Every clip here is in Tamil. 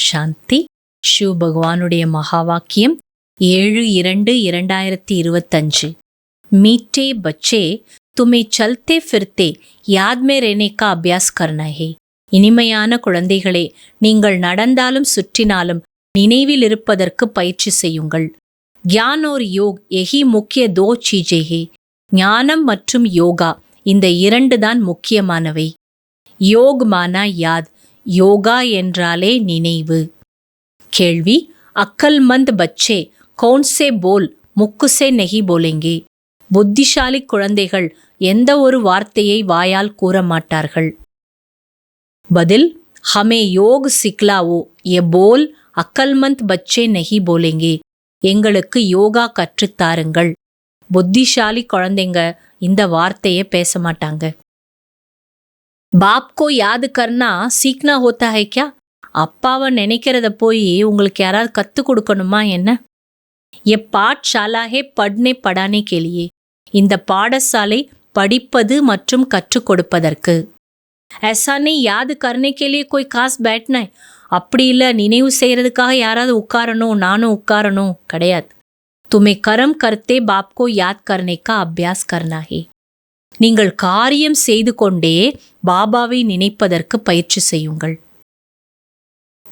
சாந்தி. ஷிவ் பகவானுடைய மகா வாக்கியம் 7/2/2025. मीठे बच्चे, तुम्हें चलते फिरते याद में रहने का अभ्यास करना है. இனிமையான குழந்தைகளே, நீங்கள் நடந்தாலும் சுற்றினாலும் நினைவில் இருப்பதற்கு பயிற்சி செய்யுங்கள். ज्ञान और योग यही मुख्य दो चीजें हैं. ஞானம் மற்றும் யோகா, இந்த இரண்டு தான் முக்கியமானவை. யோக் மானா யாத், யோகா என்றாலே நினைவு. கேள்வி: அக்கல்மந்த் பச்சே கौन से बोल मुख से नहीं बोलेंगे. புத்திசாலி குழந்தைகள் எந்த ஒரு வார்த்தையை வாயால் கூற மாட்டார்கள். பதில்: ஹமே யோக் சிக்லாவோ, ये बोल அக்கல்மந்த் பச்சே नहीं बोलेंगे. எங்களுக்கு யோகா கற்றுத்தாருங்கள். புத்திசாலி குழந்தைங்க இந்த வார்த்தையை பேச மாட்டாங்க. பாப் கோ யாத் கர்னா சீக்னா ஹோத்தா ஹை கியா? அப்பாவை நினைக்கிறத போய் உங்களுக்கு யாராவது கற்றுக் கொடுக்கணுமா என்ன? ये पाठशाला है पढ़ने पढ़ाने के लिए. இந்த பாடசாலை படிப்பது மற்றும் கற்றுக் கொடுப்பதற்கு. ऐसा नहीं याद करने के लिए कोई खास बैठना है. அப்படி இல்லை, நினைவு செய்யறதுக்காக யாராவது உட்காரணும், நானும் உட்காரணும் கிடையாது. तुम्हें कर्म करते बाप को याद करने का अभ्यास करना है. நீங்கள் காரியம் செய்து கொண்டே பாபாவை நினைப்பதற்கு பயிற்சி செய்யுங்கள்.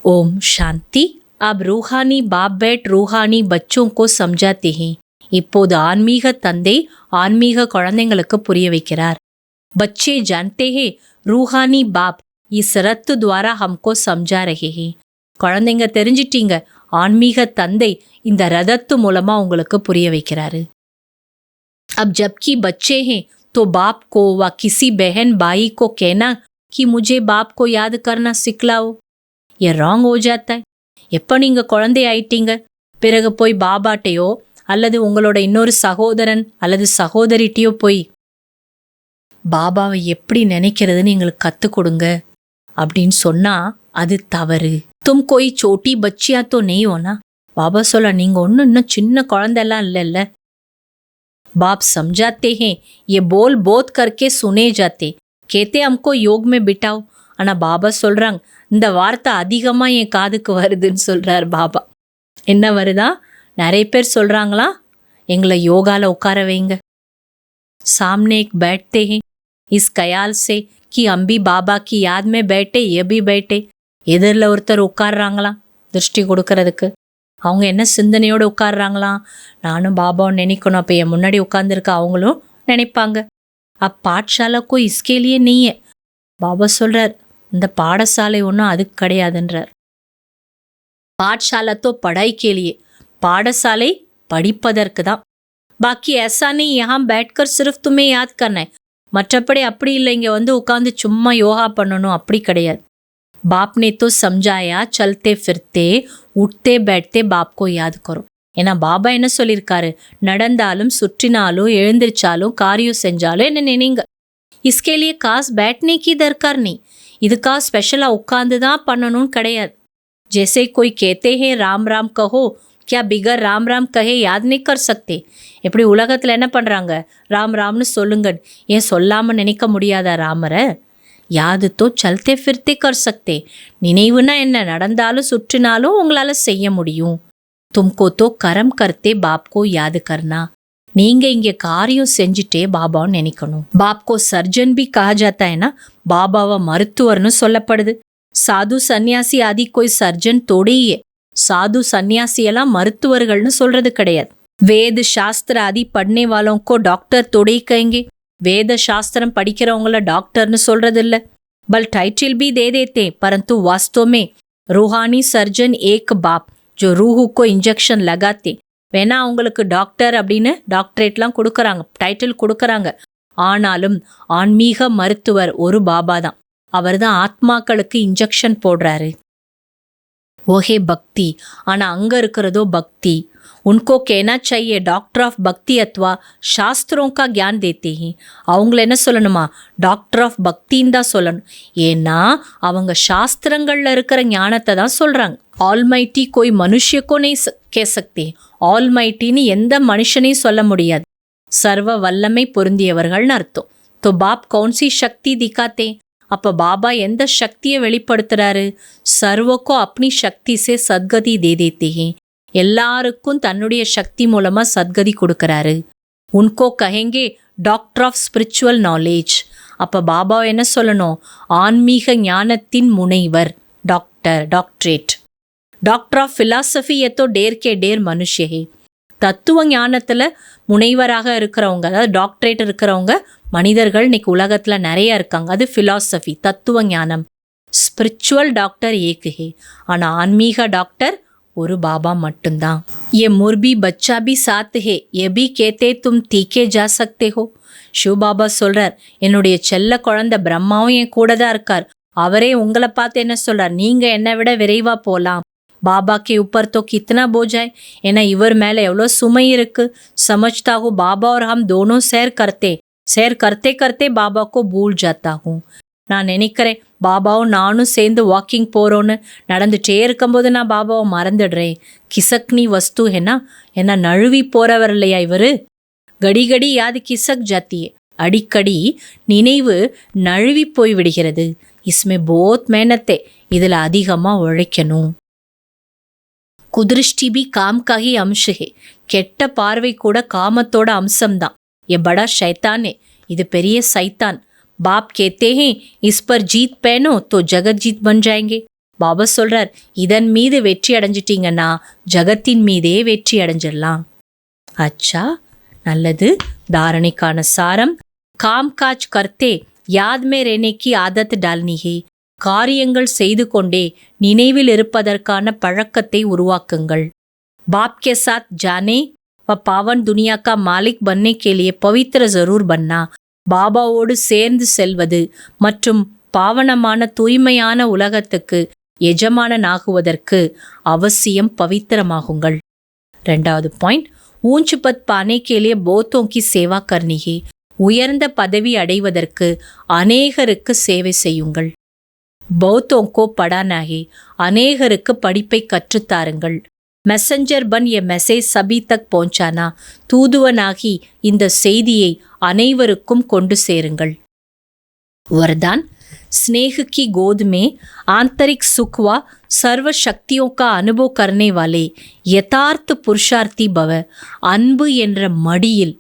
ओम शांति. अब रूहानी बाप बैठ रूहानी बच्चों को समझाते हैं. இப்போது ஆன்மீக தந்தை ஆன்மீக குழந்தைங்களுக்கு புரிய வைக்கிறார். बच्चे जानते हैं रूहानी बाप इस रथ द्वारा हमको समझा रहे हैं. குழந்தைங்க தெரிஞ்சிட்டீங்க, ஆன்மீக தந்தை இந்த ரதத்து மூலமா உங்களுக்கு புரிய வைக்கிறாரு. अब जबकि बच्चे हैं तो बाप को व किसी बहन भाई को कहना कि मुझे बाप को याद करना सिखलाओ, ये रॉन्ग हो जाता है. எப்போ நீங்கள் குழந்தை ஆயிட்டீங்க, பிறகு போய் பாபாட்டையோ அல்லது உங்களோட இன்னொரு சகோதரன் அல்லது சகோதரிட்டையோ போய் பாபாவை எப்படி நினைக்கிறதுன்னு எங்களுக்கு கற்றுக் கொடுங்க அப்படின்னு சொன்னால் அது தவறு. தும் கோய் சோட்டி பச்சியா தோ நெய் ஓனா. பாபா சொல்ல, நீங்கள் ஒன்றும் இன்னும் சின்ன குழந்தைலாம் இல்லைல்ல. बाप समझाते हैं ये बोल बोध करके सुने जाते, कहते हमको योग में बिठाओ. ஆனால் பாபா சொல்கிறாங்க, இந்த வார்த்தை அதிகமாக என் காதுக்கு வருதுன்னு சொல்கிறார் பாபா. என்ன வருதா? நிறைய பேர் சொல்கிறாங்களா, எங்களை யோகாவில் உட்கார வைங்க. सामने एक बैठते हैं इस ख्याल से कि हम भी बाबा की याद में बैठे ये भी बैठे. எதிரில் ஒருத்தர் உட்கார்றாங்களாம் திருஷ்டி கொடுக்கறதுக்கு. அவங்க என்ன சிந்தனையோடு உட்கார்றாங்களாம், நானும் பாபாவை நினைக்கணும், அப்போ என் முன்னாடி உட்காந்துருக்க அவங்களும் நினைப்பாங்க. பாட்சாலாக்கோ இஸ்கேலியே நீயே. பாபா சொல்கிறார், இந்த பாடசாலை ஒன்றும் அதுக்கு கிடையாதுன்றார். பாட்சாலா தோ படாய் கேலியே, பாடசாலை படிப்பதற்கு தான். பாக்கி ऐसा नहीं यहाँ बैठकर सिर्फ तुम्हें याद करना है. மற்றபடி அப்படி இல்லை, இங்கே வந்து உட்காந்து சும்மா யோகா பண்ணணும் அப்படி கிடையாது. बाप ने तो समझाया चलते फिरते उठते बैठते बाप को याद करो. ஏன்னா பாபா என்ன சொல்லியிருக்காரு, நடந்தாலும் சுற்றினாலும் எழுந்திரிச்சாலும் காரியம் செஞ்சாலும் என்ன நினைங்க. इसके लिए खास बैठने की दरकार नहीं. இதுக்காக ஸ்பெஷலாக உட்காந்து தான் பண்ணணும்னு கிடையாது. जैसे कोई कहते हैं राम राम कहो, क्या बिगर राम राम कहे याद नहीं कर सकते. எப்படி உலகத்தில் என்ன பண்ணுறாங்க, ராம் ராம்னு சொல்லுங்க, ஏன் சொல்லாமல் நினைக்க முடியாதா ராமரை? யாது தோ சல்தே ஃபிர்தே கர் சக்தே. நினைவுனா என்ன, நடந்தாலும் சுற்றினாலும் உங்களால் செய்ய முடியும். தும்கோ தோ கரம் கர்த்தே பாப்கோ யாது கர்னா. நீங்கள் இங்கே காரியம் செஞ்சுட்டே பாபாவை நினைக்கணும். பாப்கோ சர்ஜன் பி கஹா ஜாத்தா ஹை நா. பாபாவை மருத்துவர்னு சொல்லப்படுது. சாது சன்னியாசி ஆதி கோய் சர்ஜன் தோடையே. சாது சன்னியாசியெல்லாம் மருத்துவர்கள்னு சொல்றது கிடையாது. வேத சாஸ்திர ஆதி பढ़ने वालों को डॉक्टर तोड़े कहेंगे. வேத சாஸ்திரம் படிக்கிறவங்கள டாக்டர்னு சொல்றது இல்லை. பல் டைட்டில் भी दे देते, परंतु वास्तव में रूहानी सर्जन एक बाप जो रूह को इंजेक्शन लगाते. வேணா அவங்களுக்கு டாக்டர் அப்படின்னு டாக்டரேட்லாம் கொடுக்குறாங்க, டைட்டில் கொடுக்குறாங்க. ஆனாலும் ஆன்மீக மருத்துவர் ஒரு பாபா தான். அவர் தான் ஆத்மாக்களுக்கு இன்ஜெக்ஷன் போடுறாரு. ஓஹே பக்தி. ஆனால் அங்கே இருக்கிறதோ பக்தி. उनको कहना चाहिए डॉक्टर ऑफ भक्ति अथवा शास्त्रों का ज्ञान देते हैं. அவங்கள என்ன சொல்லணுமா, டாக்டர் ஆஃப் பக்தின்னு தான் சொல்லணும். ஏன்னா அவங்க சாஸ்திரங்களில் இருக்கிற ஞானத்தை தான் சொல்கிறாங்க. ஆல்மைட்டி கோய் மனுஷியக்கோ நெய் கே சக்தி. ஆல்மைட்டின்னு எந்த மனுஷனையும் சொல்ல முடியாது. சர்வ வல்லமை பொருந்தியவர்கள்னு அர்த்தம். तो बाप कौन सी शक्ति दिखाते? அப்ப பாபா எந்த சக்தியை வெளிப்படுத்துறாரு? சர்வக்கோ அப்னி சக்தி சே சத்கதி தே தேத்தே ஹே. எல்லாருக்கும் தன்னுடைய சக்தி மூலமா சத்கதி கொடுக்கறாரு. உன்கோ கஹெங்கே டாக்டர் ஆஃப் ஸ்பிரிச்சுவல் நாலேஜ். அப்ப பாபா என்ன சொல்லணும்? ஆன்மீக ஞானத்தின் முனைவர், டாக்டரேட். டாக்டர் ஆஃப் பிலாசபி எத்தோ டேர் கே டேர் மனுஷ்ய ஹே. தத்துவ ஞானத்துல முனைவராக இருக்கிறவங்க, அதாவது டாக்டரேட் இருக்கிறவங்க மனிதர்கள் இன்னைக்கு உலகத்துல நிறைய இருக்காங்க. அது பிலாசபி, தத்துவ ஞானம். ஸ்பிரிச்சுவல் டாக்டர் ஏக்கு ஹே. ஆனா ஆன்மீக டாக்டர் ஒரு பாபா மட்டும்தான். ये मुर्बी बच्चा भी साथ है, ये भी कहते तुम तीखे जा सकते हो. சிவபாபா சொல்றார், என்னுடைய செல்ல குழந்தை பிரம்மாவும் என் கூட தான் இருக்கார். அவரே உங்களை பார்த்து என்ன சொல்றார்? நீங்க என்னை விட விரைவா போலாம். பாபா கே உப்பர் தோ கித்னா போஜாய். ஏன்னா இவர் மேல எவ்வளோ சுமை இருக்கு. समझता हूँ बाबा और हम दोनों सैर करते करते बाबा को भूल जाता हूँ. நான் நினைக்கிறேன் பாபாவும் நானும் சேர்ந்து வாக்கிங் போகிறோன்னு, நடந்துகிட்டே இருக்கும்போது நான் பாபாவை மறந்துடுறேன். கிசக்னி வஸ்து என்ன நழுவி போகிறவர் இல்லையா இவர்? கடி யாது கிசக் ஜாத்தியே. அடிக்கடி நினைவு நழுவி போய் விடுகிறது. இஸ்மே போத் மேனத்தே, இதில் அதிகமாக உழைக்கணும். குதிருஷ்டி பி காம் காஹி அம்சஹே. கெட்ட பார்வை கூட காமத்தோட அம்சம்தான். எ படா ஷைத்தானே, இது பெரிய சைத்தான். பாப் கேத்தே ஹே இஸ் பர் ஜீத் பேனோ தோ ஜகத் ஜீத் பன் ஜாயங்கே. பாபா சொல்றார், இதன் மீது வெற்றி அடைஞ்சிட்டீங்கன்னா ஜகத்தின் மீதே வெற்றி அடைஞ்சிடலாம். அச்சா, நல்லது. தாரணைக்கான சாரம்: காம் காஜ் கர்த்தே யாத் மே ரேனேக்கி ஆதத் டால்னி ஹே. காரியங்கள் செய்து கொண்டே நினைவில் இருப்பதற்கான பழக்கத்தை உருவாக்குங்கள். பாப் கே சாத் ஜானே வ பாவன் துனியா கா மாலிக் பன்னை கே லியே பவித்ர ஜரூர் பன்னா. பாபாவோடு சேர்ந்து செல்வது மற்றும் பாவனமான தூய்மையான உலகத்துக்கு எஜமானனாகுவதற்கு அவசியம் பவித்திரமாகுங்கள். 2வது பாயிண்ட், ஊஞ்சு பத் பானே கே லியே போத்தோं की சேவா கர்னி ஹே. உயர்ந்த பதவி அடைவதற்கு அநேகருக்கு சேவை செய்யுங்கள். பௌத்தோं को पढ़ाना है. அநேகருக்கு படிப்பை கற்றுத்தாருங்கள். மெசஞ்சர் பன் எ மெசேஜ் சபி தக் பਹੁंचाना. தூதுவனாகி இந்த செய்தியை அனைவருக்கும் கொண்டு சேருங்கள். वरदान: स्नेह की गोद में आंतरिक सुख व सर्व शक्तियों का अनुभव करने वाले यथार्थ पुरुषार्थी भव. அன்பு என்ற மடியில்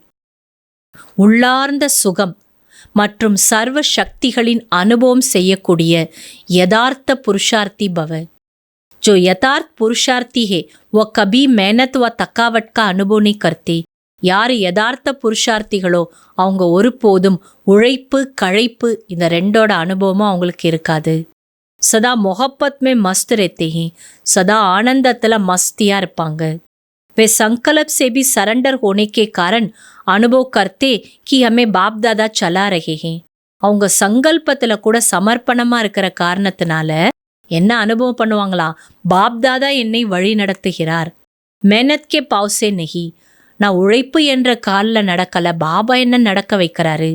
உள்ளார்ந்த சுகம் மற்றும் சர்வ சக்திகளின் அனுபவம் செய்யக்கூடிய யதார்த்த புருஷார்த்தி பவ. जो यथार्थ पुरुषार्थी है वो कभी मेहनत व थकावट का अनुभव नहीं करते. யார் யதார்த்த புருஷார்த்திகளோ அவங்க ஒருபோதும் உழைப்பு களைப்பு இந்த ரெண்டோட அனுபவமும் அவங்களுக்கு இருக்காது. சதா மொஹப்பத் மே மஸ்த் रहते हैं. சதா ஆனந்தத்தில் மஸ்தியாக இருப்பாங்க. वे संकल्प से भी सरेंडर होने के कारण अनुभव करते कि हमें बाप दादा चला रहे हैं. அவங்க சங்கல்பத்தில் கூட சமர்ப்பணமாக இருக்கிற காரணத்தினால என்ன அனுபவம் பண்ணுவாங்களா? பாப் தாதா என்னை வழி நடத்துகிறார். மெஹனத் கே பாவ்சே நஹி. நான் உழைப்பு என்ற காலில் நடக்கல, பாபா என்ன நடக்க வைக்கிறாரு.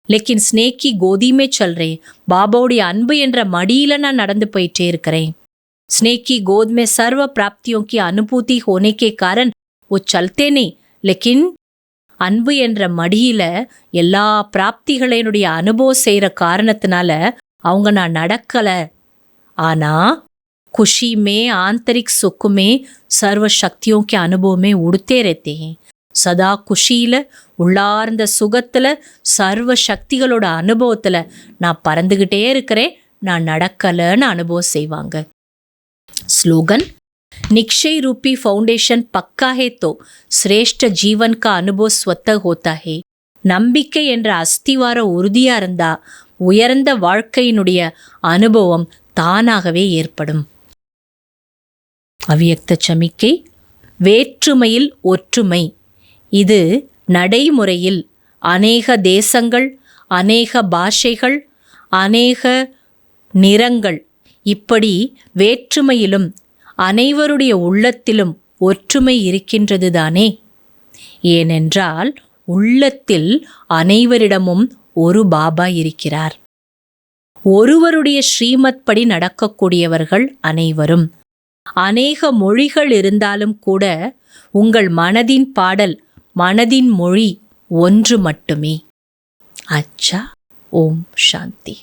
லேக்கின் ஸ்னேக்கி கோதிமே சொல்றேன். பாபாவுடைய அன்பு என்ற மடியில நான் நடந்து போயிட்டே இருக்கிறேன். ஸ்னேக்கி கோத் மே சர்வ பிராப்தியோं की अनुभूति होने के कारण वो चलते नहीं. लेकिन அன்பு என்ற மடியில எல்லா பிராப்திகளினுடைய அனுபவம் செய்யற காரணத்தினால அவங்க நான் நடக்கல. ஆனா खुशी में आंतरिक सुख में सर्व शक्तियों के अनुभव में उड़ते रहते हैं. சதா குஷியில உள்ளார்ந்த சுகத்துல சர்வ சக்திகளோட அனுபவத்துல நான் பறந்துகிட்டே இருக்கிறேன், நான் நடக்கலன்னு அனுபவம் செய்வாங்க. ஸ்லோகன்: निक्षय रूपी फाउंडेशन पक्का है तो श्रेष्ठ जीवन का अनुभव स्वतः होता है. நம்பிக்கை என்ற அஸ்திவார உறுதியா இருந்தா உயர்ந்த வாழ்க்கையினுடைய அனுபவம் தானாகவே ஏற்படும். அவ்யக்த சமிக்கை: வேற்றுமையில் ஒற்றுமை. இது நடைமுறையில் அநேக தேசங்கள், அநேக பாஷைகள், அநேக நிறங்கள், இப்படி வேற்றுமையிலும் அனைவருடைய உள்ளத்திலும் ஒற்றுமை இருக்கின்றது தானே. ஏனென்றால் உள்ளத்தில் அனைவரிடமும் ஒரு பாபா இருக்கிறார். ஒருவருடைய ஸ்ரீமத் படி நடக்கக்கூடியவர்கள் அனைவரும். அநேக மொழிகள் இருந்தாலும் கூட உங்கள் மனதின் பாடல், மனதின் மொழி ஒன்று மட்டுமே. அச்சா. ஓம் சாந்தி.